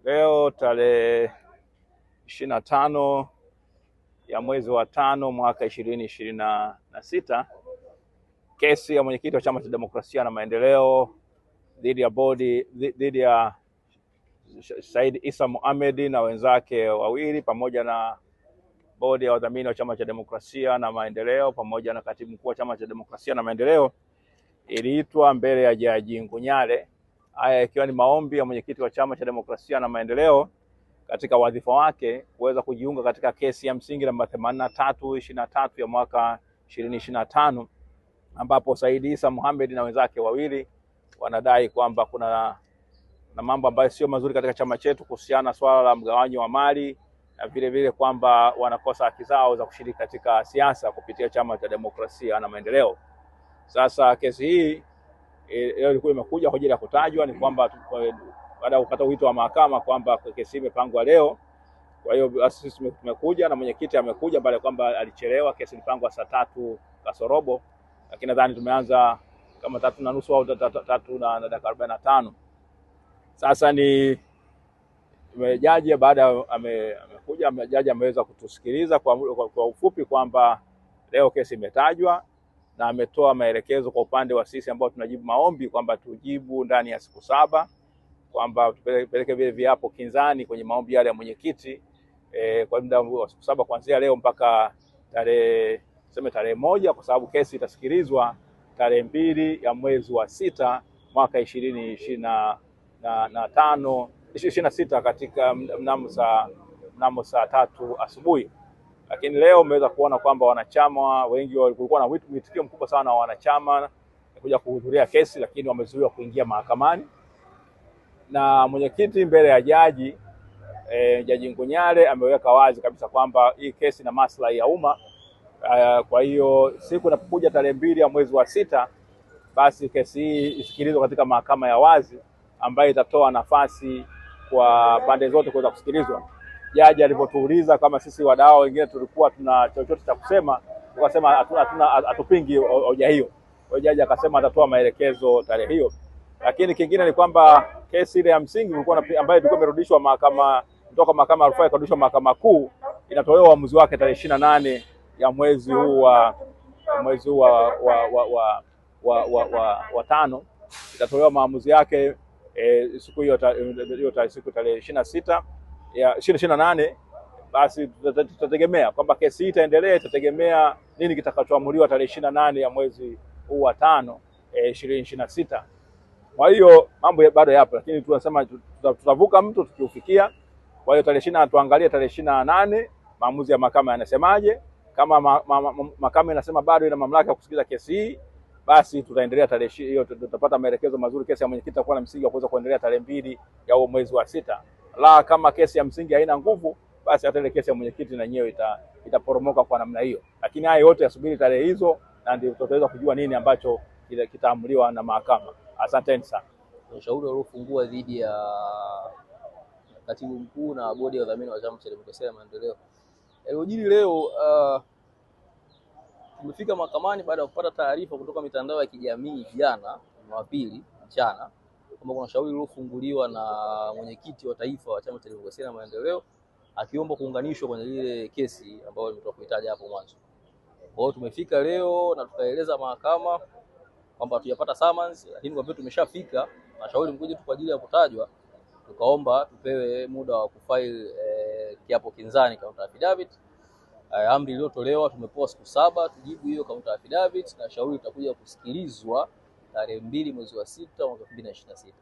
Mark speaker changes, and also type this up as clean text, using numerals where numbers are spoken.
Speaker 1: Leo tarehe 25 ya mwezi wa 5 mwaka 2026, kesi ya mwenyekiti wa Chama cha Demokrasia na Maendeleo dhidi ya Said Issa Mohamed na wenzake wawili pamoja na bodi ya wadhamini wa Chama cha Demokrasia na Maendeleo pamoja na katibu mkuu wa Chama cha Demokrasia na Maendeleo iliitwa mbele ya Jaji Ngunyale. Haya ikiwa ni maombi ya mwenyekiti wa Chama cha Demokrasia na Maendeleo katika wadhifa wake kuweza kujiunga katika kesi ya msingi namba 83/23 ya mwaka 2025, ambapo Said Issa Mohamed na wenzake wawili wanadai kwamba kuna mambo ambayo sio mazuri katika chama chetu kuhusiana swala la mgawanyo wa mali na vile vile kwamba wanakosa haki zao za kushiriki katika siasa kupitia Chama cha Demokrasia na Maendeleo. Sasa kesi hii leo ilikuwa imekuja kwa ajili ya kutajwa, ni kwamba baada ya kupata wito wa mahakama kwamba kesi imepangwa leo. Kwa hiyo sisi tumekuja na mwenyekiti amekuja baada ya kwamba alichelewa. Kesi ilipangwa saa 3 kasorobo, lakini nadhani tumeanza kama 3:30 au 3 na dakika 45. Sasa ni jaji baada amekuja, jaji ameweza kutusikiliza kwa ufupi kwamba leo kesi imetajwa na ametoa maelekezo kwa upande wa sisi ambao tunajibu maombi kwamba tujibu ndani ya siku 7, kwamba tupeleke vile viapo kinzani kwenye maombi yale ya mwenyekiti kwa muda wa siku 7 kuanzia leo mpaka tarehe 1, kwa sababu kesi itasikilizwa tarehe 2 ya mwezi wa 6 mwaka 2026 katika mnamo saa 3 asubuhi. Lakini leo umeweza kuona kwamba wanachama wengi walikuwa na mwitikio mkubwa sana wa wanachama kuja kuhudhuria kesi, lakini wamezuiwa kuingia mahakamani na mwenyekiti mbele ya Jaji Ngunyale ameweka wazi kabisa kwamba hii kesi ina maslahi ya umma. Kwa hiyo siku inapokuja tarehe 2 ya mwezi wa 6, basi kesi hii isikilizwe katika mahakama ya wazi ambayo itatoa nafasi kwa pande zote kuweza kusikilizwa. Jaji alipotuuliza kama sisi wadau wengine tulikuwa tuna chochote cha kusema, tukasema hatupingi hoja hiyo. Kwa hiyo jaji akasema atatoa maelekezo tarehe hiyo. Lakini kingine ni kwamba kesi ile ya msingi ambayo ilikuwa imerudishwa kutoka mahakama ya rufaa kurudishwa mahakama kuu, inatolewa uamuzi wake tarehe 28 ya mwezi huu wa 5. Itatolewa maamuzi yake siku hiyo siku tarehe 26 ya 28. Basi tutategemea kwamba kesi hii itaendelea, itategemea nini kitakachoamuliwa tarehe 28 ya mwezi huu wa 5 2026. Kwa hiyo mambo bado yapo, lakini tunasema tutavuka mtu tukiufikia. Kwa hiyo tuangalie tarehe 28 maamuzi ya mahakama yanasemaje. Kama mahakama inasema bado ina mamlaka ya kusikiliza kesi hii, basi tutaendelea tarehe hiyo, tutapata maelekezo mazuri. Kesi ya mwenyekiti itakuwa na msingi wa kuweza kuendelea tarehe 2 ya huo mwezi wa 6. La kama kesi ya msingi haina nguvu, basi hata ile kesi ya mwenyekiti na yenyewe itaporomoka kwa namna hiyo. Lakini haya yote yasubiri tarehe hizo, na ndio tutaweza kujua nini ambacho kitaamuliwa na mahakama. Asanteni sana.
Speaker 2: Ushauri uliofungua dhidi ya katibu mkuu na bodi ya wadhamini wa Chama cha Demokrasia na Maendeleo yaliyojiri leo, tumefika mahakamani baada ya kupata taarifa kutoka mitandao ya kijamii jana Jumapili mchana kwamba kuna shauri lililofunguliwa na mwenyekiti wa taifa wa Chama cha Demokrasia na Maendeleo akiomba kuunganishwa kwenye ile kesi ambayo nimetoka kuitaja hapo mwanzo. Kwa hiyo tumefika leo na tukaeleza mahakama kwamba tujapata summons, lakini kwa vile tumeshafika na shauri mkuje tu kwa ajili ya kutajwa, tukaomba tupewe muda wa kufile kiapo kinzani counter affidavit. Amri iliyotolewa tumepewa siku 7 tujibu hiyo counter affidavit, na shauri litakuja kusikilizwa tarehe 2 mwezi wa 6 mwaka 2026.